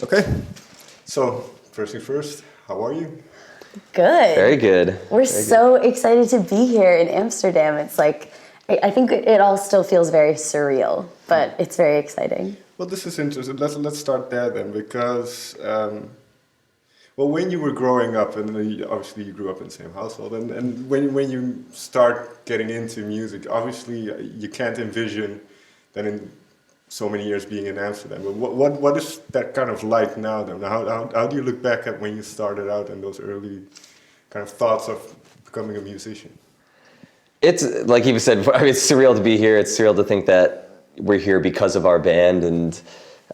Okay, so first thing first, how are you? Good. Very good. We're Very so excited to be here in Amsterdam. It's like, I think it all still feels very surreal, but it's very exciting. Well, this is interesting. Let's start there then, because well, when you were growing up, and obviously you grew up in the same household, and when you start getting into music, obviously you can't envision that in so many years being in Amsterdam. But what is that kind of like now then? How do you look back at when you started out and those early kind of thoughts of becoming a musician? It's like Eva said. I mean, it's surreal to be here. It's surreal to think that we're here because of our band. And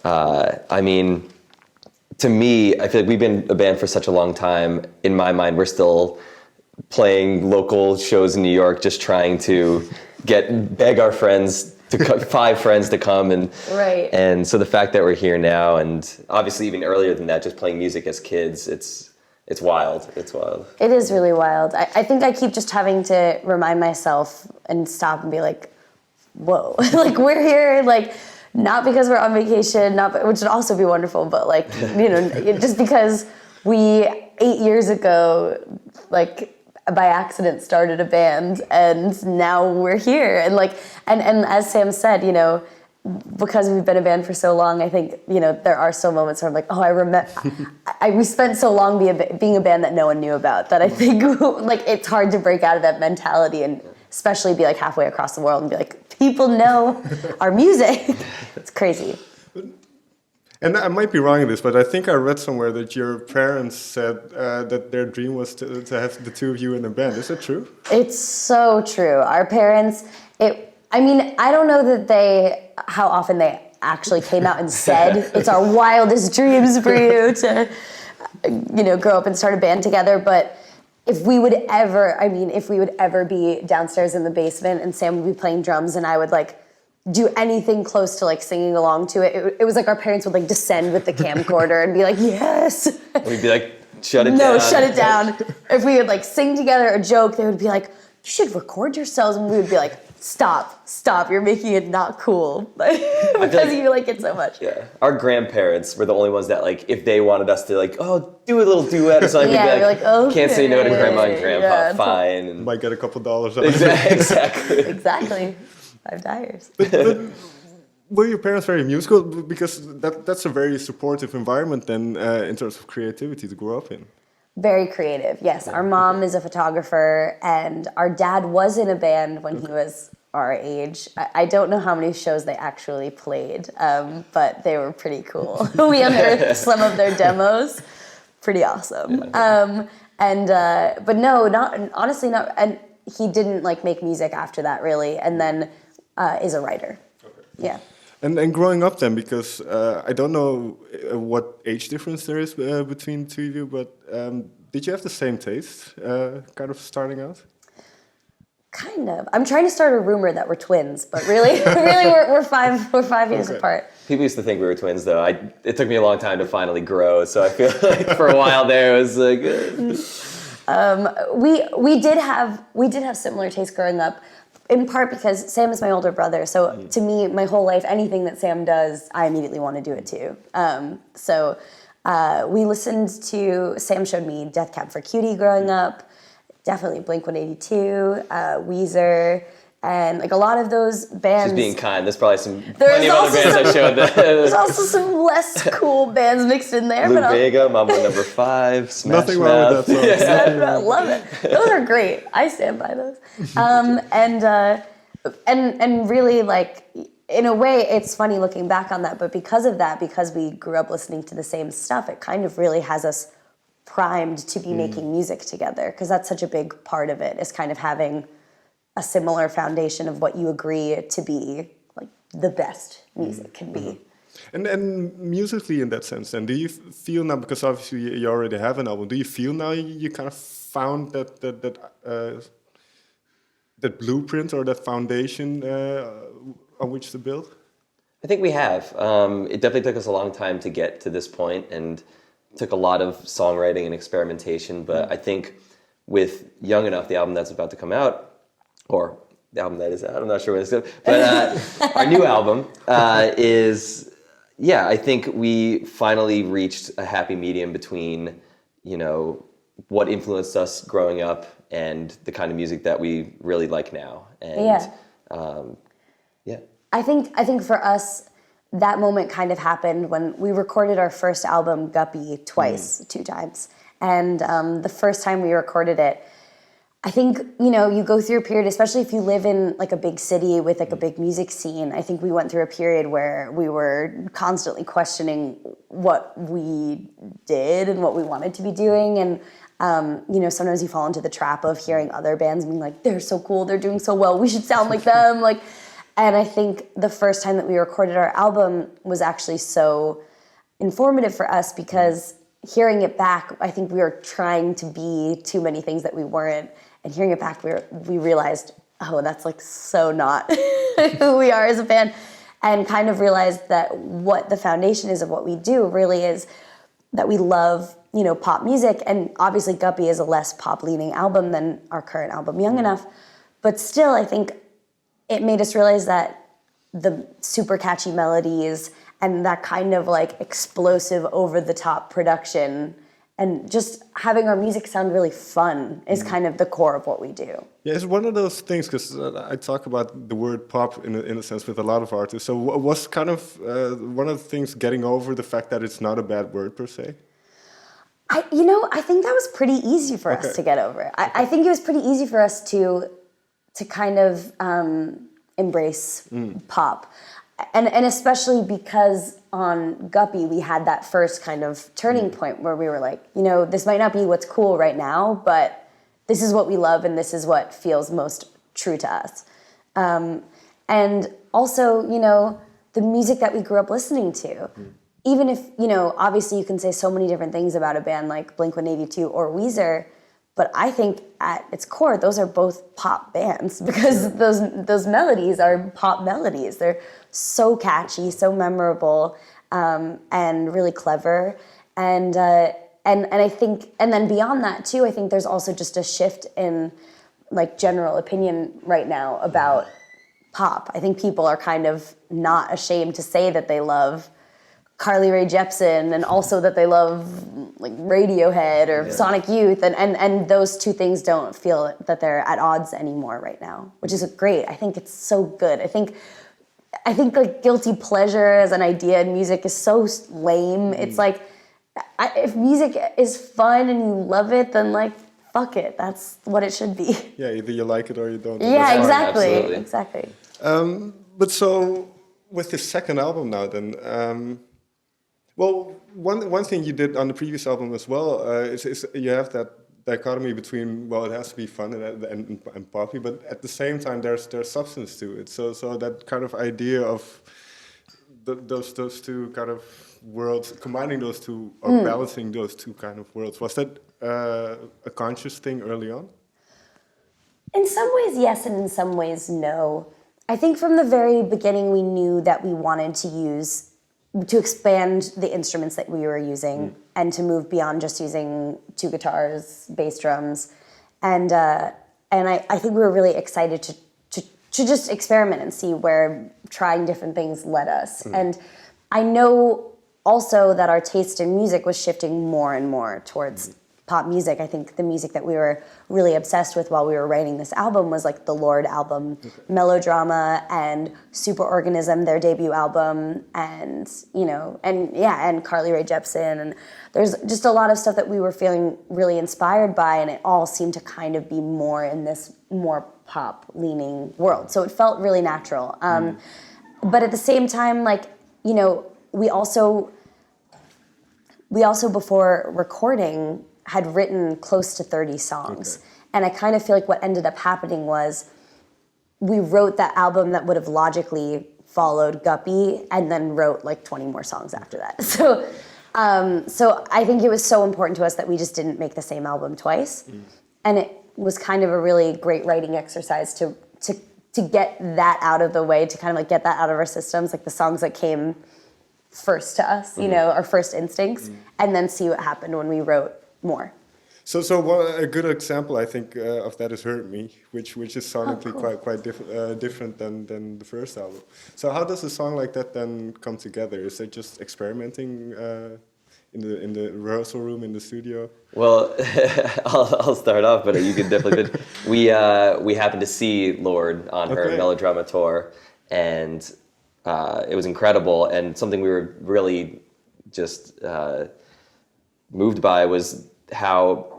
I mean, to me, I feel like we've been a band for such a long time. In my mind, we're still playing local shows in New York, just trying to beg our friends to 5 friends to come, and Right. And so the fact that we're here now, and obviously even earlier than that, just playing music as kids, it's wild. It's wild. It is really wild. I think I keep just having to remind myself and stop and be like, whoa, like we're here, like not because we're on vacation, which would also be wonderful, but like, just because we 8 years ago, like by accident started a band and now we're here. And like, and as Sam said, because we've been a band for so long, I think, there are still moments where I'm like, oh, I remember, we spent so long being a band that no one knew about that I think like it's hard to break out of that mentality and especially be like halfway across the world and be like, people know our music. It's crazy. And I might be wrong in this, but I think I read somewhere that your parents said that their dream was to have the two of you in a band. Is that true? It's so true. Our parents, I don't know how often they actually came out and said, it's our wildest dreams for you to, grow up and start a band together. But if we would ever be downstairs in the basement and Sam would be playing drums and I would like do anything close to like singing along to it, it was like our parents would like descend with the camcorder and be like, yes. We'd be like, shut it down. No, shut it down. If we would like sing together a joke, they would be like, you should record yourselves. And we would be like, stop, you're making it not cool. Because you like it so much. Yeah. Our grandparents were the only ones that like, if they wanted us to like, oh, do a little duet or something, Yeah, we'd be like, okay. Can't say no to grandma and grandpa, Yeah. fine. And Might get a couple dollars. exactly. Exactly. $5. But were your parents very musical? Because that's a very supportive environment then in terms of creativity to grow up in. Very creative, yes. Our mom is a photographer, and our dad was in a band when he was our age. I don't know how many shows they actually played, but they were pretty cool. We unearthed some of their demos. Pretty awesome. But no, honestly, not. And he didn't like make music after that, really, and then is a writer. Okay. Yeah. And growing up then, because I don't know what age difference there is between the two of you, but did you have the same taste, kind of starting out? Kind of. I'm trying to start a rumor that we're twins, but really, we're 5 years apart. People used to think we were twins, though. It took me a long time to finally grow, so I feel like for a while there it was like. We did have similar tastes growing up. In part because Sam is my older brother, so to me, my whole life, anything that Sam does, I immediately want to do it too. We listened to, Sam showed me Death Cab for Cutie growing up, definitely Blink-182, Weezer, and like a lot of those bands. She's being kind. There's probably plenty of other bands I showed that. There's also some less cool bands mixed in there. Blue Vega, Mambo Number 5, Smash Nothing wrong with that song. Yeah. Smash Mouth, love it. Those are great. I stand by those. And really, like, in a way, it's funny looking back on that. But because of that, because we grew up listening to the same stuff, it kind of really has us primed to be making music together. Because that's such a big part of it, is kind of having a similar foundation of what you agree to be like the best music can be. And musically in that sense then, do you feel now, because obviously you already have an album, do you feel now you kind of found that blueprint or that foundation on which to build? I think we have. It definitely took us a long time to get to this point and took a lot of songwriting and experimentation, but I think with Young Enough, the album that's about to come out, or the album that is out, I'm not sure when it's going, but our new album is, yeah, I think we finally reached a happy medium between, you know, what influenced us growing up and the kind of music that we really like now. And Yeah. Yeah. I think for us, that moment kind of happened when we recorded our first album, Guppy, twice, 2 times. And the first time we recorded it, I think, you know, you go through a period, especially if you live in like a big city with like a big music scene. I think we went through a period where we were constantly questioning what we did and what we wanted to be doing. And, you know, sometimes you fall into the trap of hearing other bands being like, they're so cool, they're doing so well, we should sound like them. Like, and I think the first time that we recorded our album was actually so informative for us because hearing it back, I think we were trying to be too many things that we weren't. And hearing it back, we realized, oh, that's like so not who we are as a band. And kind of realized that what the foundation is of what we do really is that we love, you know, pop music. And obviously Guppy is a less pop-leaning album than our current album, Young Enough. But still, I think it made us realize that the super catchy melodies and that kind of like explosive over-the-top production and just having our music sound really fun is kind of the core of what we do. Yeah, it's one of those things, because I talk about the word pop in a sense with a lot of artists. So was kind of one of the things getting over the fact that it's not a bad word per se? I think that was pretty easy for us to get over. I think it was pretty easy for us to kind of embrace pop. And especially because on Guppy, we had that first kind of turning point where we were like, you know, this might not be what's cool right now, but this is what we love and this is what feels most true to us. And also, you know, the music that we grew up listening to. Even if, you know, obviously you can say so many different things about a band like Blink-182 or Weezer, but I think at its core, those are both pop bands because those melodies are pop melodies. They're so catchy, so memorable, and really clever. And I think, and then beyond that too, I think there's also just a shift in like general opinion right now about pop. I think people are kind of not ashamed to say that they love Carly Rae Jepsen and also that they love like Radiohead or Sonic Youth and those two things don't feel that they're at odds anymore right now, which is great. I think it's so good. I think like guilty pleasure as an idea in music is so lame. It's like if music is fun and you love it, then like fuck it. That's what it should be. Yeah, either you like it or you don't. Yeah, Absolutely. exactly. But so with the second album now, then. Well, one thing you did on the previous album as well is you have that dichotomy between, well, it has to be fun and poppy, but at the same time there's substance to it. So that kind of idea of those two kind of worlds, combining those two or balancing those two kind of worlds, was that a conscious thing early on? In some ways, yes, and in some ways, no. I think from the very beginning we knew that we wanted to expand the instruments that we were using and to move beyond just using 2 guitars, bass drums. And I think we were really excited to just experiment and see where trying different things led us. And I know also that our taste in music was shifting more and more towards pop music. I think the music that we were really obsessed with while we were writing this album was like the Lorde album, Melodrama, and Superorganism, their debut album, and you know, and Carly Rae Jepsen, and there's just a lot of stuff that we were feeling really inspired by, and it all seemed to kind of be more in this more pop-leaning world. So it felt really natural. But at the same time, like, you know, we also before recording had written close to 30 songs. Okay. And I kind of feel like what ended up happening was we wrote that album that would have logically followed Guppy and then wrote like 20 more songs after that. So I think it was so important to us that we just didn't make the same album twice. And it was kind of a really great writing exercise to get that out of the way, to kind of like get that out of our systems, like the songs that came first to us, you know, our first instincts, and then see what happened when we wrote more. So a good example, I think, of that is "Hurt Me," which is sonically quite different than the first album. So how does a song like that then come together? Is it just experimenting in the rehearsal room in the studio? Well, I'll start off, but you could definitely. We happened to see Lorde on her Melodrama tour, and it was incredible. And something we were really just moved by was how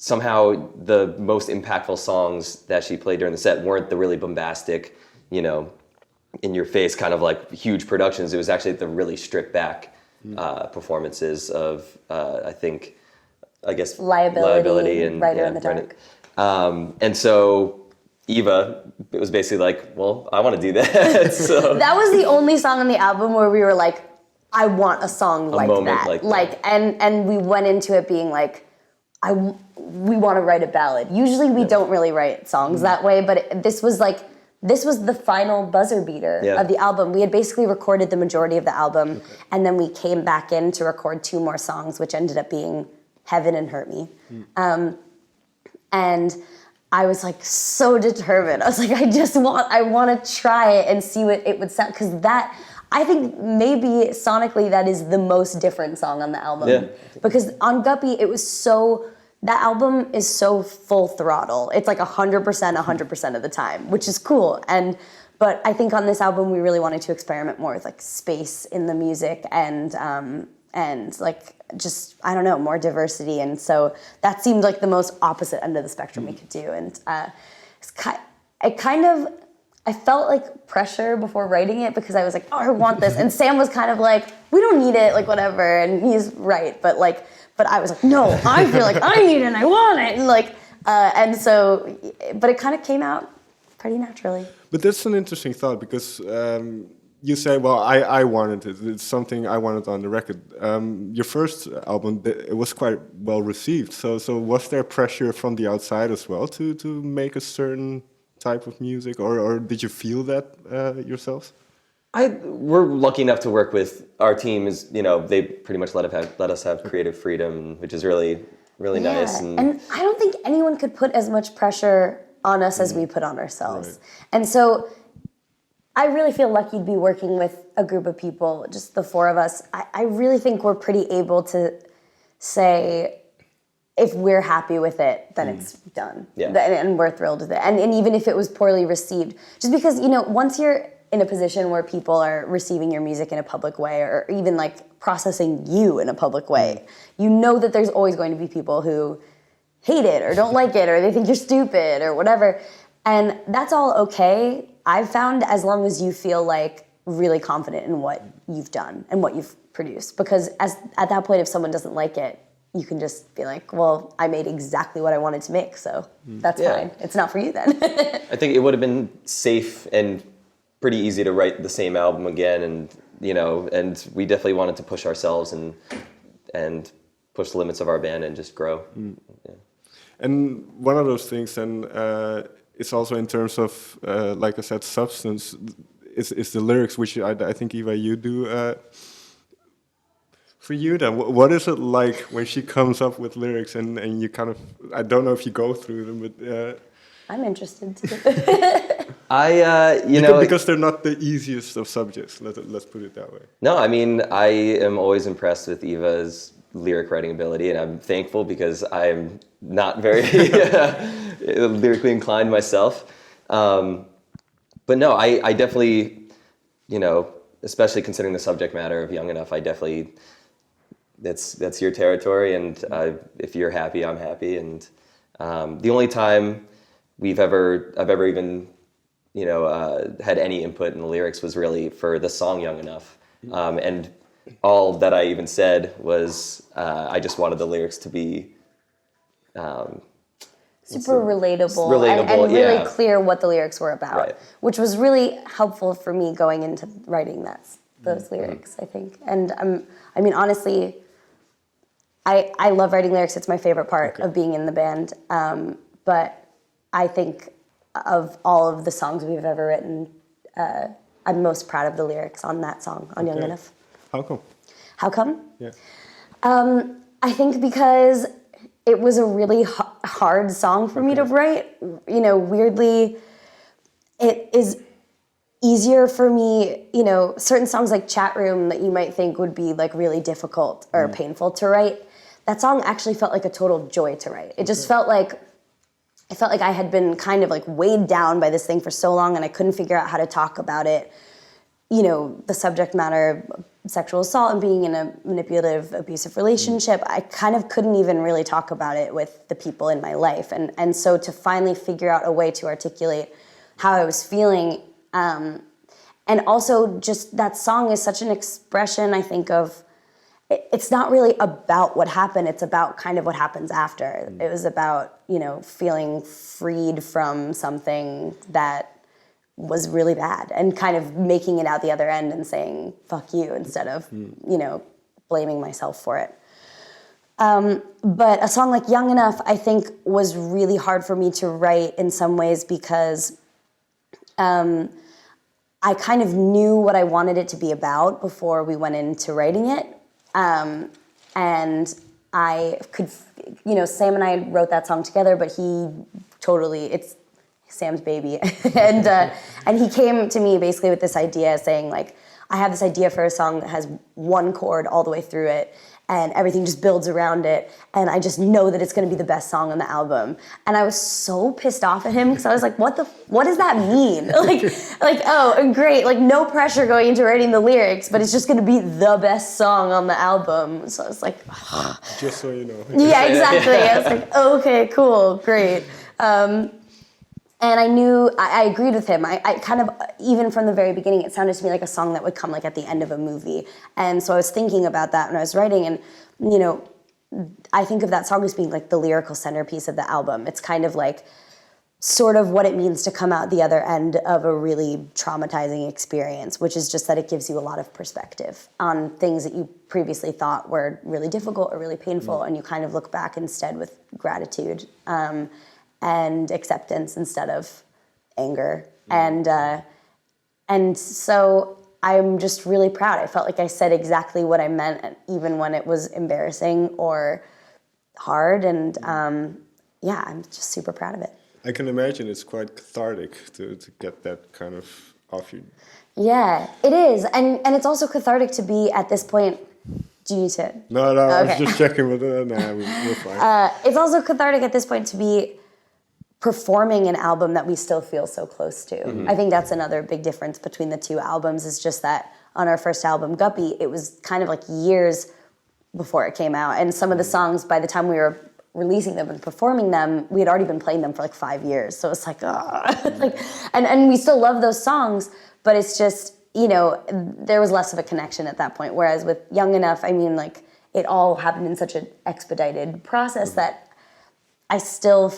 somehow the most impactful songs that she played during the set weren't the really bombastic, in your face kind of like huge productions. It was actually the really stripped back performances of I guess Liability and Writer in the Dark. And so Eva, it was basically like, well, I want to do that. So that was the only song on the album where we were like, I want a song like that. And we went into it being like, we want to write a ballad. Usually we don't really write songs that way, but this was the final buzzer beater of the album. We had basically recorded the majority of the album, and then we came back in to record 2 more songs, which ended up being Heaven and Hurt Me. And I was like so determined. I was like, I want to try it and see what it would sound, because I think maybe sonically that is the most different song on the album. Yeah. Because on Guppy, that album is so full throttle. It's like 100% of the time, which is cool. But I think on this album, we really wanted to experiment more with like space in the music and like just, I don't know, more diversity. And so that seemed like the most opposite end of the spectrum we could do. And I felt like pressure before writing it, because I was like, oh, I want this. And Sam was kind of like, we don't need it, like whatever. And he's right. But I was like, no, I feel like I need it and I want it. And but it kind of came out pretty naturally. But that's an interesting thought, because you say, well, I wanted it. It's something I wanted on the record. Your first album, it was quite well received. So was there pressure from the outside as well to make a certain type of music, or did you feel that yourselves? We're lucky enough to work with our team. They pretty much let us have creative freedom, which is really nice. And I don't think anyone could put as much pressure on us as we put on ourselves. Right. And so I really feel lucky to be working with a group of people, just the 4 of us. I really think we're pretty able to say, if we're happy with it, then it's done. Yeah. And we're thrilled with it. And even if it was poorly received, just because, once you're in a position where people are receiving your music in a public way, or even like processing you in a public way, you know that there's always going to be people who hate it or don't like it, or they think you're stupid or whatever. And that's all okay, I've found, as long as you feel like really confident in what you've done and what you've produced. Because at that point, if someone doesn't like it, you can just be like, well, I made exactly what I wanted to make, so that's fine. It's not for you then. I think it would have been safe and pretty easy to write the same album again, and and we definitely wanted to push ourselves and push the limits of our band and just grow. Yeah. And one of those things then is also in terms of, like I said, substance, is the lyrics, which I think, Eva, you do. For you then, what is it like when she comes up with lyrics and you kind of, I don't know if you go through them, but... I'm interested too. Because they're not the easiest of subjects, let's put it that way. No, I mean, I am always impressed with Eva's lyric writing ability, and I'm thankful because I'm not very lyrically inclined myself. But no, I definitely, especially considering the subject matter of Young Enough, I definitely... That's your territory, and if you're happy, I'm happy. And the only time I've ever even had any input in the lyrics was really for the song Young Enough, and all that I even said was I just wanted the lyrics to be super relatable and really clear what the lyrics were about, which was really helpful for me going into writing those lyrics, I think. And I mean, honestly, I love writing lyrics. It's my favorite part of being in the band. But I think of all of the songs we've ever written, I'm most proud of the lyrics on that song, on Young Enough. How come? How come? Yeah. I think because it was a really hard song for me to write. You know, weirdly, it is easier for me, you know, certain songs like Chat Room that you might think would be like really difficult or painful to write. That song actually felt like a total joy to write. It just felt like I had been kind of like weighed down by this thing for so long and I couldn't figure out how to talk about it. You know, the subject matter, sexual assault and being in a manipulative, abusive relationship, I kind of couldn't even really talk about it with the people in my life. And so to finally figure out a way to articulate how I was feeling, and also just that song is such an expression, I think, of, it's not really about what happened, it's about kind of what happens after. It was about, you know, feeling freed from something that was really bad and kind of making it out the other end and saying, fuck you, instead of, you know, blaming myself for it. But a song like Young Enough, I think, was really hard for me to write in some ways because I kind of knew what I wanted it to be about before we went into writing it. And I could, you know, Sam and I wrote that song together, but it's Sam's baby. And he came to me basically with this idea saying, like, I have this idea for a song that has one chord all the way through it and everything just builds around it, and I just know that it's going to be the best song on the album. And I was so pissed off at him because I was like, what does that mean? like, oh, great, like no pressure going into writing the lyrics, but it's just going to be the best song on the album. So I was like, ugh. Just so you know. Yeah, exactly. I was like, okay, cool, great. And I knew, I agreed with him. I kind of, even from the very beginning, it sounded to me like a song that would come like at the end of a movie. And so I was thinking about that when I was writing, and, you know, I think of that song as being like the lyrical centerpiece of the album. It's kind of like sort of what it means to come out the other end of a really traumatizing experience, which is just that it gives you a lot of perspective on things that you previously thought were really difficult or really painful, and you kind of look back instead with gratitude. And acceptance instead of anger. And so I'm just really proud. I felt like I said exactly what I meant, even when it was embarrassing or hard. And yeah, I'm just super proud of it. I can imagine it's quite cathartic to get that kind of off you. Yeah, it is. And it's also cathartic to be at this point. Do you need to? No, okay. I was just checking with we're fine. It's also cathartic at this point to be performing an album that we still feel so close to. I think that's another big difference between the two albums, is just that on our first album, Guppy, it was kind of like years before it came out. And some of the songs, by the time we were releasing them and performing them, we had already been playing them for like 5 years. So it's like, and we still love those songs, but it's just, you know, there was less of a connection at that point. Whereas with Young Enough, I mean, like, it all happened in such an expedited process that I still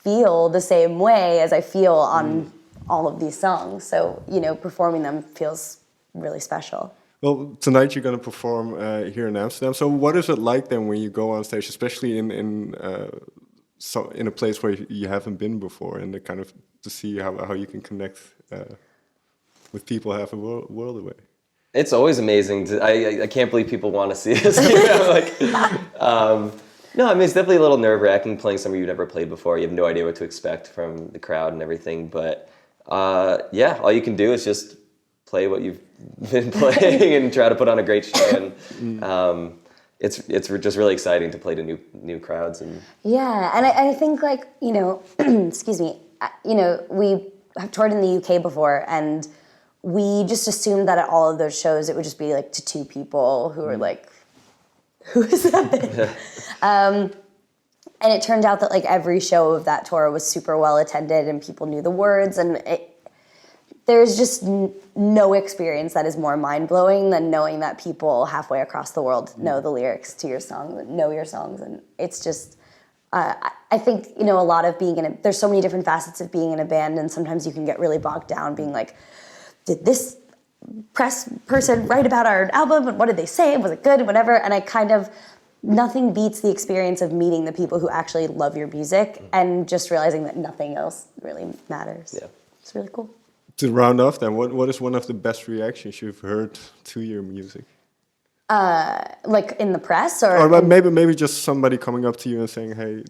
feel the same way as I feel on all of these songs. So, you know, performing them feels really special. Well, tonight you're going to perform here in Amsterdam. So what is it like then when you go on stage, especially in a place where you haven't been before, and kind of to see how you can connect with people half a world away? It's always amazing. I can't believe people want to see us. You know, no, I mean, it's definitely a little nerve-wracking playing somewhere you've never played before. You have no idea what to expect from the crowd and everything. But yeah, all you can do is just play what you've been playing and try to put on a great show. And it's just really exciting to play to new crowds. And yeah, and I think, like, you know, excuse me, you know, we have toured in the UK before, and we just assumed that at all of those shows it would just be like to two people who were like, who is that? And it turned out that like every show of that tour was super well attended and people knew the words, and there's just no experience that is more mind-blowing than knowing that people halfway across the world know the lyrics to your song, know your songs. And it's just, I think, you know, a lot of there's so many different facets of being in a band, and sometimes you can get really bogged down being like, did this press person write about our album, and what did they say, was it good, whatever. And I kind of, nothing beats the experience of meeting the people who actually love your music and just realizing that nothing else really matters. Yeah. It's really cool. To round off then, what is one of the best reactions you've heard to your music? Like in the press or maybe just somebody coming up to you and saying, hey,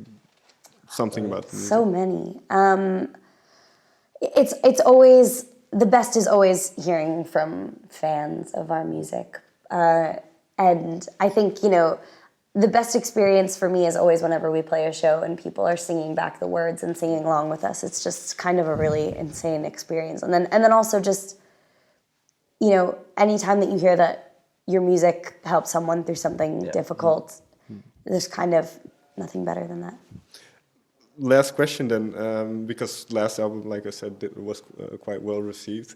something about the music. So many. It's always, the best is always hearing from fans of our music. And I think, the best experience for me is always whenever we play a show and people are singing back the words and singing along with us. It's just kind of a really insane experience. And then also just, anytime that you hear that your music helps someone through something difficult, there's kind of nothing better than that. Last question then, because last album, like I said, it was quite well received.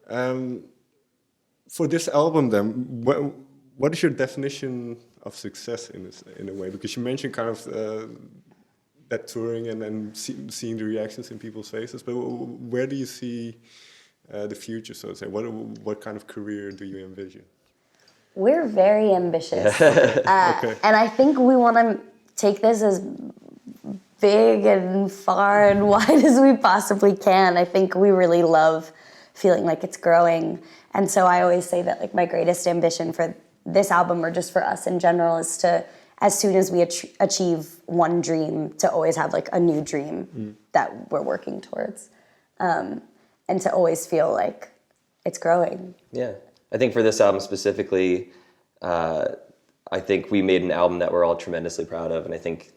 For this album then, what is your definition of success in a way? Because you mentioned kind of that touring and seeing the reactions in people's faces, but where do you see the future, so to say? What kind of career do you envision? We're very ambitious. And I think we want to take this as big and far and wide as we possibly can. I think we really love feeling like it's growing. And so I always say that like my greatest ambition for this album or just for us in general is to, as soon as we achieve one dream, to always have like a new dream that we're working towards. And to always feel like it's growing. Yeah. I think for this album specifically, I think we made an album that we're all tremendously proud of. And I think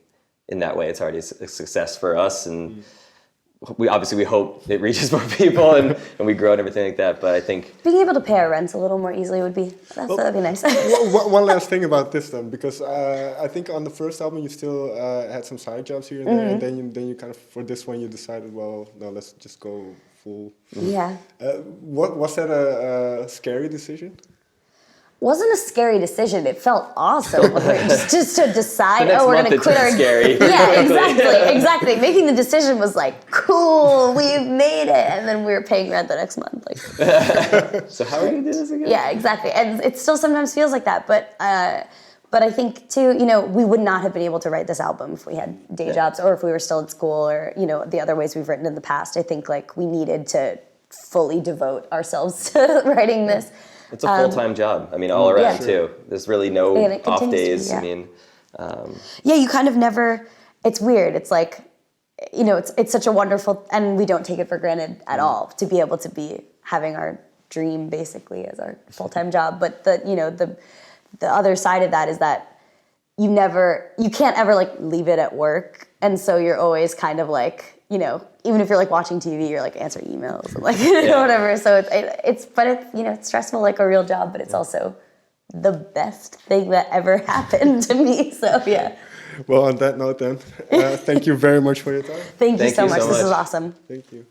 in that way, it's already a success for us. And we hope it reaches more people and we grow and everything like that. But I think being able to pay our rent a little more easily that'd be nice. One last thing about this then, because I think on the first album you still had some side jobs here and there, and then you kind of, for this one you decided, well, no, let's just go full. Yeah. Was that a scary decision? Wasn't a scary decision. It felt awesome. just to decide, we're going to quit our... Scary. Yeah, exactly. Making the decision was like, cool, we've made it. And then we were paying rent the next month. Like, so how are you going to do this again? Yeah, exactly. And it still sometimes feels like that. But I think, too, we would not have been able to write this album if we had day jobs or if we were still at school or, the other ways we've written in the past. I think, like, we needed to fully devote ourselves to writing this. It's a full-time job. I mean, all around too. There's really no off days. I mean, you kind of never. It's weird. It's like, it's such a wonderful, and we don't take it for granted at all to be able to be having our dream basically as our full-time job. But the other side of that is that you can't ever like leave it at work, and so you're always kind of like. Even if you're like watching TV, you're like answering emails and like whatever. So it's it's stressful like a real job, but it's also the best thing that ever happened to me. So yeah. Well, on that note, then, thank you very much for your time. Thank you so much. This is awesome. Thank you.